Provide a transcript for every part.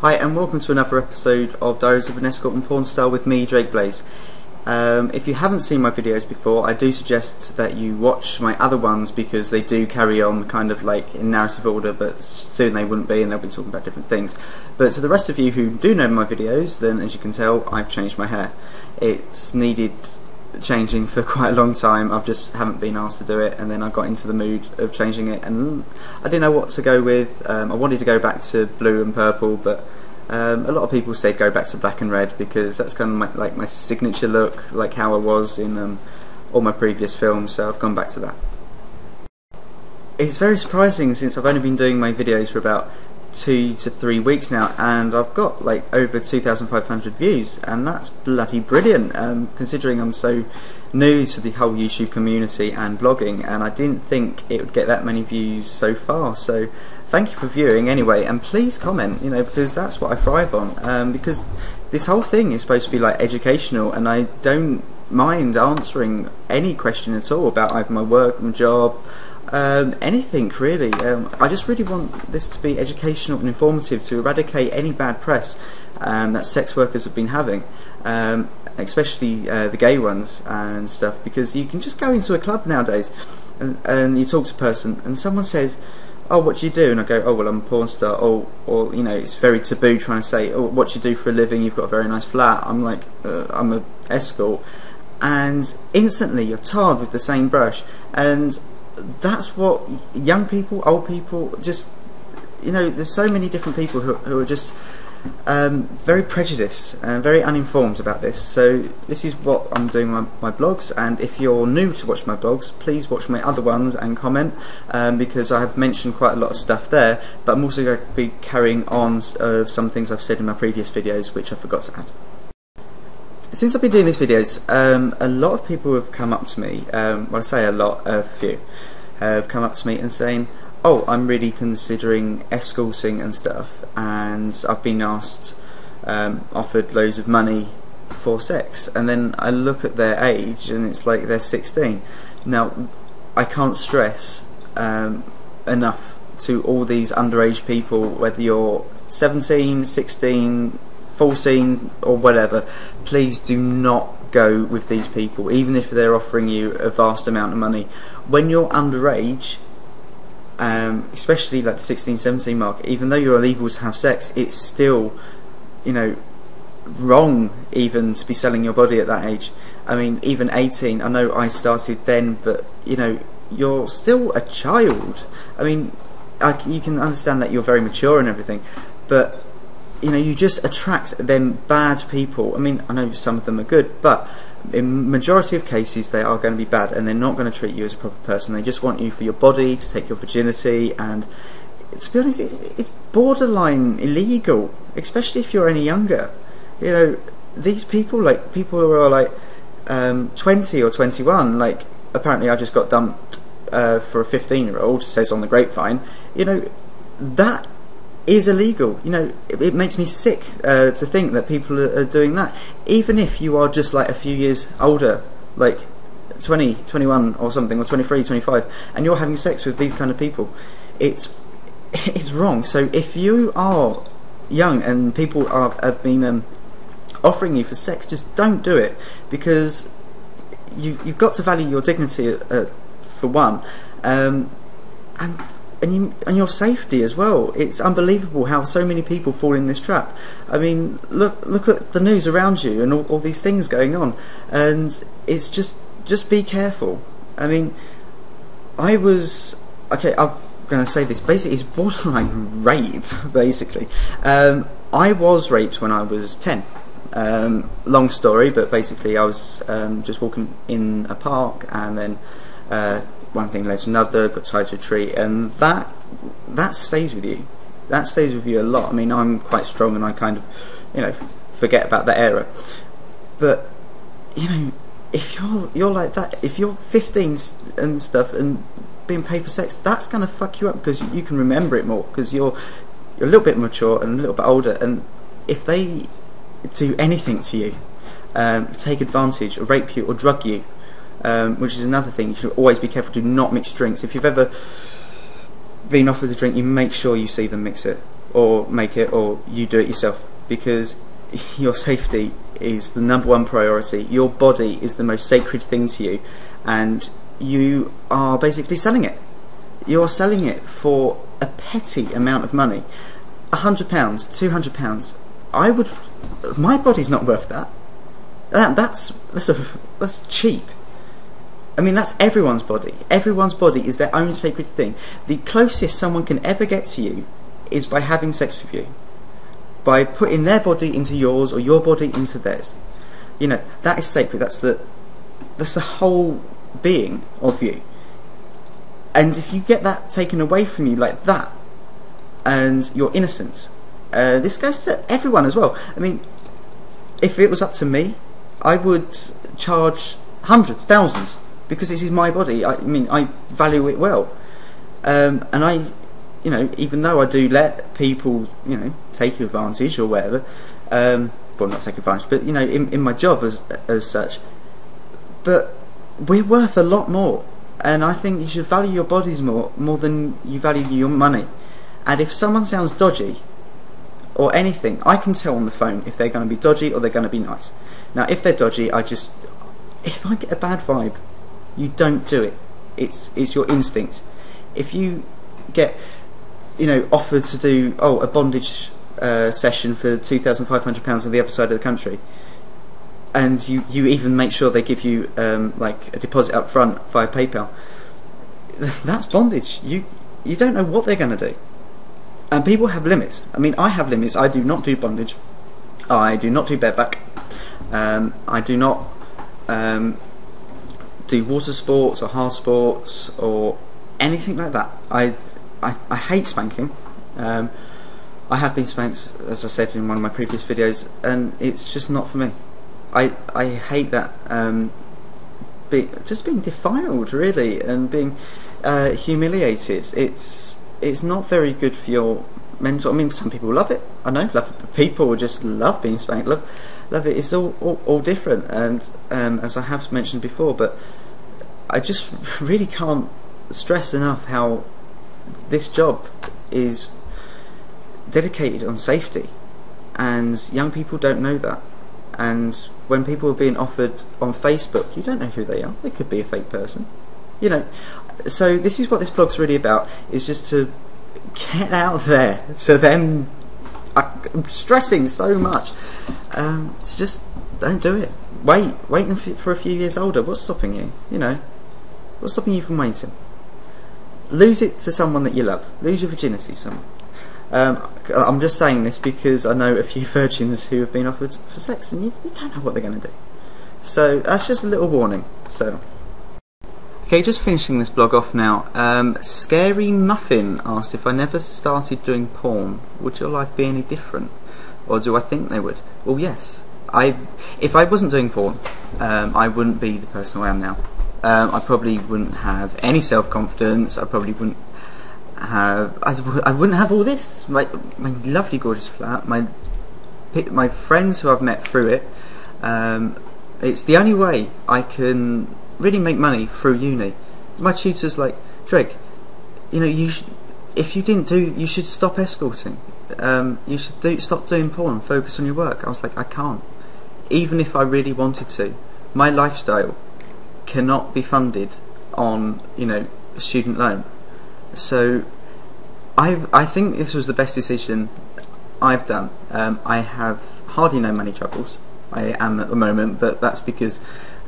Hi and welcome to another episode of Diaries of an Escort and Porn Star with me, Blaize. If you haven't seen my videos before, I do suggest that you watch my other ones because they do carry on kind of like in narrative order, but soon they wouldn't be and they'll be talking about different things. But to the rest of you who do know my videos, then as you can tell, I've changed my hair. It's needed changing for quite a long time. I've just haven't been asked to do it, and then I got into the mood of changing it and I didn't know what to go with. I wanted to go back to blue and purple, but a lot of people said go back to black and red because that's kind of my signature look, like how I was in all my previous films, so I've gone back to that. It's very surprising since I've only been doing my videos for about 2 to 3 weeks now, and I've got like over 2,500 views, and that's bloody brilliant considering I'm so new to the whole YouTube community and blogging, and I didn't think it would get that many views so far. So thank you for viewing anyway, and please comment, you know, because that's what I thrive on, because this whole thing is supposed to be like educational, and I don't mind answering any question at all about either my work, my job, anything really. I just really want this to be educational and informative to eradicate any bad press that sex workers have been having, especially the gay ones and stuff, because you can just go into a club nowadays and you talk to a person and someone says, oh, what do you do? And I go, oh, well, I'm a porn star. Or you know, it's very taboo trying to say, oh, what do you do for a living? You've got a very nice flat. I'm like, I'm an escort. And instantly you're tarred with the same brush, and that's what young people, old people, just, you know, there's so many different people who are just very prejudiced and very uninformed about this. So this is what I'm doing my blogs, and if you're new to watch my blogs, please watch my other ones and comment, because I have mentioned quite a lot of stuff there, but I'm also going to be carrying on some things I've said in my previous videos which I forgot to add. Since I've been doing these videos, a lot of people have come up to me, well, I say a lot, a few, have come up to me and saying, oh, I'm really considering escorting and stuff, and I've been asked, offered loads of money for sex, and then I look at their age and it's like they're 16. Now, I can't stress enough to all these underage people, whether you're 17, 16, 14 or whatever, please do not go with these people, even if they're offering you a vast amount of money. When you're underage, especially like the 16, 17 mark, even though you're illegal to have sex, it's still, you know, wrong even to be selling your body at that age. I mean, even 18, I know I started then, but you know, you're still a child. I mean, you can understand that you're very mature and everything, but you know, you just attract them bad people. I mean, I know some of them are good, but in majority of cases they are going to be bad, and they're not going to treat you as a proper person. They just want you for your body, to take your virginity, and to be honest, it's borderline illegal, especially if you're any younger. You know, these people, like people who are like 20 or 21, like apparently I just got dumped for a 15-year-old, says on the grapevine. You know, that is illegal. You know, it makes me sick to think that people are doing that, even if you are just like a few years older, like 20, 21 or something, or 23, 25, and you're having sex with these kind of people. It's wrong. So if you are young and people have been offering you for sex, just don't do it, because you've got to value your dignity for one, and your safety as well. It's unbelievable how so many people fall in this trap. I mean, look at the news around you and all these things going on, and it's just be careful. I mean, I'm going to say this, basically it's borderline rape, basically. I was raped when I was 10. Long story, but basically I was just walking in a park, and then one thing led to another, got tied to a tree, and that stays with you. That stays with you a lot. I mean, I'm quite strong and I kind of, you know, forget about that era. But, you know, if you're like that, if you're 15 and stuff and being paid for sex, that's going to fuck you up, because you can remember it more, because you're a little bit mature and a little bit older, and if they do anything to you, take advantage or rape you or drug you, which is another thing, you should always be careful. Do not mix drinks. If you've ever been offered a drink, you make sure you see them mix it. or make it, or you do it yourself, because your safety is the #1 priority. Your body is the most sacred thing to you, and you are basically selling it. You're selling it for a petty amount of money. £100, £200. My body's not worth that. That's cheap. I mean, that's everyone's body. Everyone's body is their own sacred thing. The closest someone can ever get to you is by having sex with you, by putting their body into yours or your body into theirs. You know, that is sacred. That's the whole being of you. And if you get that taken away from you like that, and your innocence, this goes to everyone as well. I mean, if it was up to me, I would charge hundreds, thousands, because this is my body. I mean, I value it well, and you know, even though I do let people, you know, take advantage or whatever, well, not take advantage, but you know, in my job as such, but we're worth a lot more, and I think you should value your bodies more than you value your money. And if someone sounds dodgy or anything, I can tell on the phone if they're going to be dodgy or they're going to be nice. Now, if they're dodgy, if I get a bad vibe, you don't do it. It's your instinct. If you get, you know, offered to do a bondage session for £2,500 on the other side of the country, and you even make sure they give you like a deposit up front via PayPal, that's bondage. You don't know what they're going to do. And people have limits. I mean, I have limits. I do not do bondage. I do not do bareback. I do not do water sports or hard sports or anything like that. I hate spanking. I have been spanked, as I said in one of my previous videos, and it's just not for me. I hate that, just being defiled, really, and being humiliated. It's not very good for your mental. I mean, some people love it. I know, people just love being spanked. Love it. It's all different, and as I have mentioned before, but I just really can't stress enough how this job is dedicated on safety, and young people don't know that. And when people are being offered on Facebook, you don't know who they are. They could be a fake person, you know. So this is what this blog's really about, is just to get out there to them. I'm stressing so much, to just don't do it. Wait for a few years older. What's stopping you? You know, what's stopping you from waiting? Lose it to someone that you love. Lose your virginity to someone. I'm just saying this because I know a few virgins who have been offered for sex, and you don't know what they're going to do. So that's just a little warning. So, okay, just finishing this blog off now. Scary Muffin asked, if I never started doing porn, would your life be any different? Or do I think they would? Well, yes. If I wasn't doing porn, I wouldn't be the person I am now. I probably wouldn't have any self-confidence. I probably wouldn't have. I wouldn't have all this. My lovely, gorgeous flat. My friends who I've met through it. It's the only way I can really make money through uni. My tutor's like, Drake, you know, if you didn't do, you should stop escorting. You should stop doing porn. Focus on your work. I was like, I can't. Even if I really wanted to, my lifestyle cannot be funded on, you know, a student loan. So I think this was the best decision I've done. I have hardly no money troubles. I am at the moment, but that's because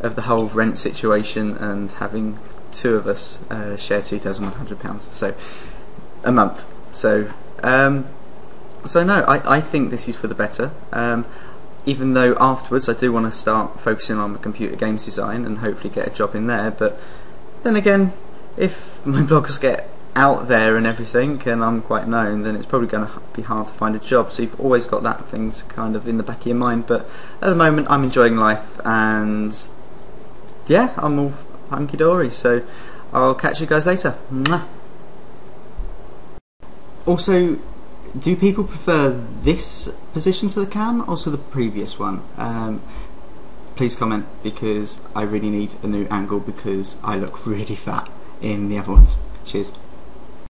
of the whole rent situation and having two of us share £2,100, so a month. So no, I think this is for the better. Even though afterwards I do want to start focusing on the computer games design and hopefully get a job in there, but then again, if my blogs get out there and everything and I'm quite known, then it's probably going to be hard to find a job. So you've always got that thing to kind of in the back of your mind, but at the moment I'm enjoying life, and yeah, I'm all hunky-dory. So I'll catch you guys later. Mwah. Also, do people prefer this position to the cam or to the previous one? Please comment, because I really need a new angle because I look really fat in the other ones. Cheers.